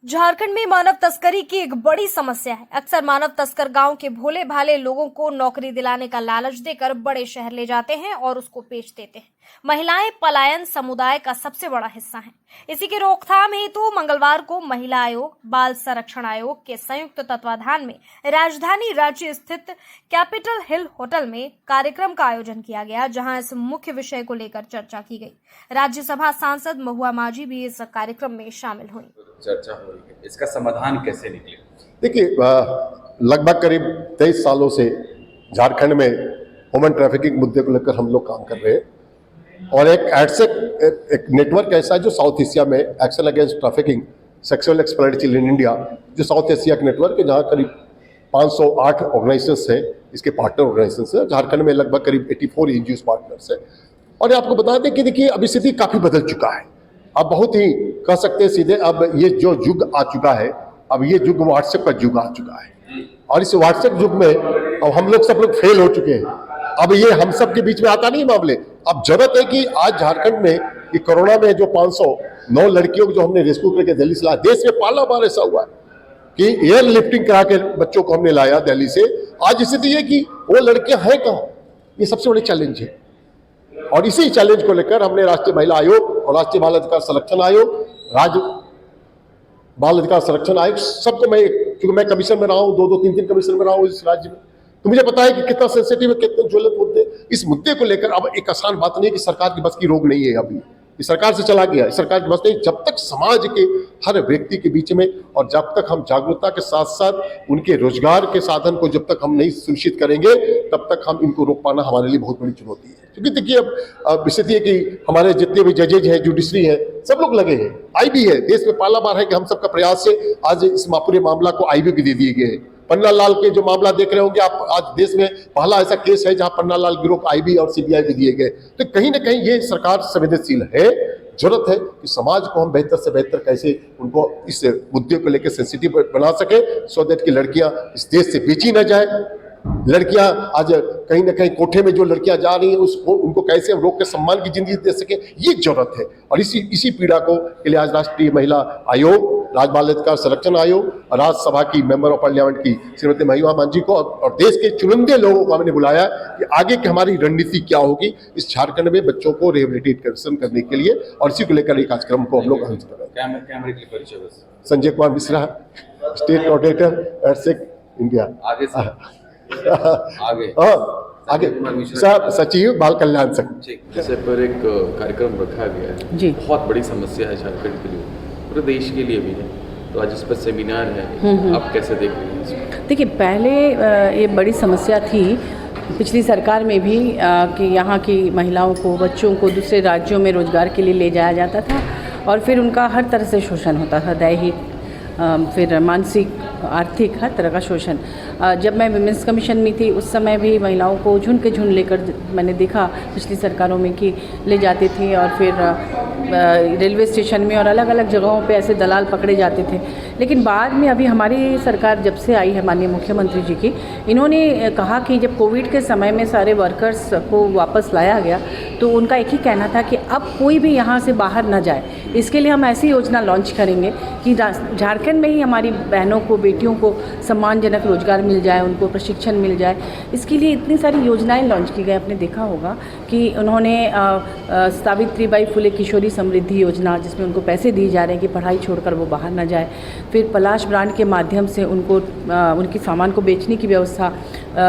झारखंड में मानव तस्करी की एक बड़ी समस्या है। अक्सर मानव तस्कर गांव के भोले भाले लोगों को नौकरी दिलाने का लालच देकर बड़े शहर ले जाते हैं और उसको बेच देते हैं। महिलाएं पलायन समुदाय का सबसे बड़ा हिस्सा हैं। इसी की रोकथाम हेतु मंगलवार को महिला आयोग, बाल संरक्षण आयोग के संयुक्त तत्वाधान में राजधानी रांची स्थित कैपिटल हिल होटल में कार्यक्रम का आयोजन किया गया, जहां इस मुख्य विषय को लेकर चर्चा की गई। राज्यसभा सांसद महुआ माझी भी इस कार्यक्रम में शामिल हुई। चर्चा हो रही है, इसका समाधान कैसे निकले? देखिए, लगभग करीब 23 सालों से झारखंड में ह्यूमन ट्रैफिकिंग मुद्दे को लेकर हम लोग काम कर रहे हैं और एक नेटवर्क ऐसा है जो साउथ एशिया में action against trafficking sexual exploitation in India, जो साउथ एशिया का नेटवर्क है, जहाँ करीब 508 ऑर्गेनाइजेशंस हैं, इसके पार्टनर ऑर्गेनाइजेशंस हैं। झारखंड में लगभग करीब 84 एनजीओ पार्टनर्स हैं। और आपको बता दें कि देखिए, अभी स्थिति काफ़ी बदल चुका है। अब बहुत ही कह सकते हैं सीधे, अब ये जो युग आ चुका है, अब ये युग व्हाट्सएप का युग आ चुका है और इस व्हाट्सएप युग में अब हम लोग सब लोग फेल हो चुके हैं। अब ये हम सब के बीच में आता नहीं मामले। अब जरूरत है कि आज झारखंड में ये कोरोना में जो 509 लड़कियों को जो हमने रेस्क्यू करके दिल्ली से लाया, देश में पहला बार ऐसा हुआ कि एयर लिफ्टिंग करा के बच्चों को हमने लाया दिल्ली से। आज स्थिति है कि वो लड़कियां हैं कहाँ, ये सबसे बड़ी चैलेंज है। और इसी चैलेंज को लेकर हमने राष्ट्रीय महिला आयोग और राष्ट्रीय बाल अधिकार संरक्षण आयोग, राज्य बाल अधिकार संरक्षण आयोग, सबको मैं, क्योंकि मैं कमीशन में रहा हूँ, 2-3 कमीशन में रहा हूँ इस राज्य में, तो मुझे पता है कि कितना सेंसिटिव है, कितने ज्वलंत मुद्दे। इस मुद्दे को लेकर अब एक आसान बात नहीं है कि सरकार की बस की रोग नहीं है। अभी इस सरकार से चला गया, इस सरकार की बस नहीं। जब तक समाज के हर व्यक्ति के बीच में और जब तक हम जागरूकता के साथ साथ उनके रोजगार के साधन को जब तक हम नहीं सुनिश्चित करेंगे, तब तक हम इनको रोक पाना हमारे लिए बहुत बड़ी चुनौती है। क्योंकि देखिए, अब स्थिति है कि हमारे जितने भी जजेज हैं, जुडिशरी है, सब लोग लगे हैं। आईबी है, देश में पहला बार है कि हम सबका प्रयास से आज इस पूरे मामला को आईबी को दे दिए गए हैं। पन्ना लाल के जो मामला देख रहे होंगे आप, आज देश में पहला ऐसा केस है जहां पन्ना लाल गिरोह को आईबी और सीबीआई भी दिए गए। तो कहीं ना कहीं ये सरकार संवेदनशील है। जरूरत है कि समाज को हम बेहतर से बेहतर कैसे उनको इस मुद्दे को लेकर सेंसिटिव बना सके, सो दैट कि लड़कियां इस देश से बेची न जाए। लड़कियां आज कहीं ना कहीं कोठे में जो लड़कियां जा रही हैं, उसको उनको कैसे हम रोक के सम्मान की जिंदगी दे सके, ये जरूरत है। और इसी पीड़ा को के लिए आज राष्ट्रीय महिला आयोग, राज्य बाल अधिकार संरक्षण आयोग और राज्यसभा की मेंबर ऑफ पार्लियामेंट की श्रीमती महुआ माझी को और देश के चुनिंदे लोगों को हमने बुलाया कि आगे की हमारी रणनीति क्या होगी इस झारखंड में बच्चों को रिहेबिलिटेशन करने के लिए। और इसी को लेकर एक कार्यक्रम को हम लोग आयोजित कर रहे हैं। Sanjay Kumar Mishra, state coordinator EDSAC India. आगे सचिव बाल कल्याण संघ। जैसे पर एक कार्यक्रम रखा गया है जी, बहुत बड़ी समस्या है झारखंड के लिए, पूरे देश के लिए भी है, तो आज इस पर सेमिनार है, आप कैसे देख रहे हैं इसको? देखिए, पहले ये बड़ी समस्या थी पिछली सरकार में भी कि यहाँ की महिलाओं को, बच्चों को दूसरे राज्यों में रोजगार के लिए ले जाया जाता था और फिर उनका हर तरह से शोषण होता था, दैहिक, फिर मानसिक, आर्थिक, हर तरह का शोषण। जब मैं विमेंस कमीशन में थी उस समय भी महिलाओं को झुंड के झुंड लेकर मैंने देखा पिछली सरकारों में कि ले जाते थे और फिर रेलवे स्टेशन में और अलग अलग जगहों पे ऐसे दलाल पकड़े जाते थे। लेकिन बाद में अभी हमारी सरकार जब से आई है, माननीय मुख्यमंत्री जी की, इन्होंने कहा कि जब कोविड के समय में सारे वर्कर्स को वापस लाया गया तो उनका एक ही कहना था कि अब कोई भी यहाँ से बाहर ना जाए। इसके लिए हम ऐसी योजना लॉन्च करेंगे कि झारखंड में ही हमारी बहनों को, बेटियों को सम्मानजनक रोजगार मिल जाए, उनको प्रशिक्षण मिल जाए। इसके लिए इतनी सारी योजनाएं लॉन्च की गई। आपने देखा होगा कि उन्होंने सावित्रीबाई फुले किशोरी समृद्धि योजना, जिसमें उनको पैसे दिए जा रहे हैं कि पढ़ाई छोड़कर वो बाहर ना जाए। फिर पलाश ब्रांड के माध्यम से उनको उनकी सामान को बेचने की व्यवस्था,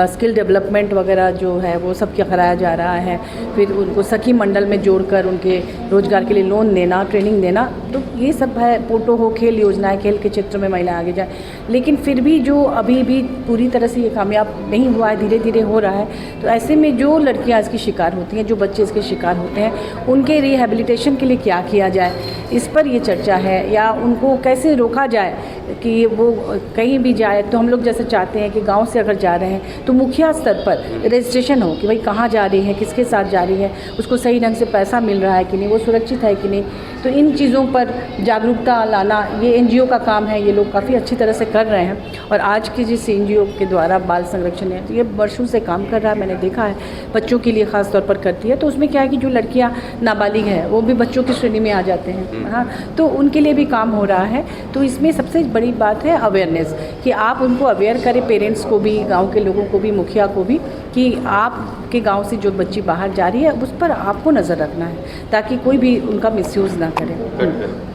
स्किल डेवलपमेंट वगैरह जो है वो सब क्या कराया जा रहा है। फिर उनको सखी मंडल में जोड़कर उनके रोजगार के लिए लोन देना, ट्रेनिंग देना, तो ये सब है। पोटो हो, खेल योजनाएं, खेल के क्षेत्र में महिला आगे जाए। लेकिन फिर भी जो अभी भी पूरी तरह से ये कामयाब नहीं हुआ है, धीरे धीरे हो रहा है। तो ऐसे में जो लड़कियां इसकी शिकार होती हैं, जो बच्चे इसके शिकार होते हैं, उनके रिहेबिलिटेशन के लिए क्या किया जाए, इस पर ये चर्चा है। या उनको कैसे रोका जाए कि वो कहीं भी जाए तो हम लोग जैसे चाहते हैं कि गांव से अगर जा रहे हैं तो मुखिया स्तर पर रजिस्ट्रेशन हो कि भाई कहाँ जा रही है, किसके साथ जा रही है, उसको सही ढंग से पैसा मिल रहा है कि नहीं, वो सुरक्षित है कि नहीं। तो इन चीज़ों पर जागरूकता लाना ये NGO का काम है, ये लोग काफ़ी अच्छी तरह से कर रहे हैं। और आज की जिस NGO के द्वारा बाल संरक्षण है तो ये वर्षों से काम कर रहा है, मैंने देखा है, बच्चों के लिए ख़ास तौर पर करती है। तो उसमें क्या है कि जो लड़कियां नाबालिग हैं वो भी बच्चों की श्रेणी में आ जाते हैं, हाँ, तो उनके लिए भी काम हो रहा है। तो इसमें सबसे बड़ी बात है अवेयरनेस, कि आप उनको अवेयर करें, पेरेंट्स को भी, गांव के लोगों को भी, मुखिया को भी, कि आपके गांव से जो बच्ची बाहर जा रही है उस पर आपको नज़र रखना है ताकि कोई भी उनका मिसयूज़ ना करे।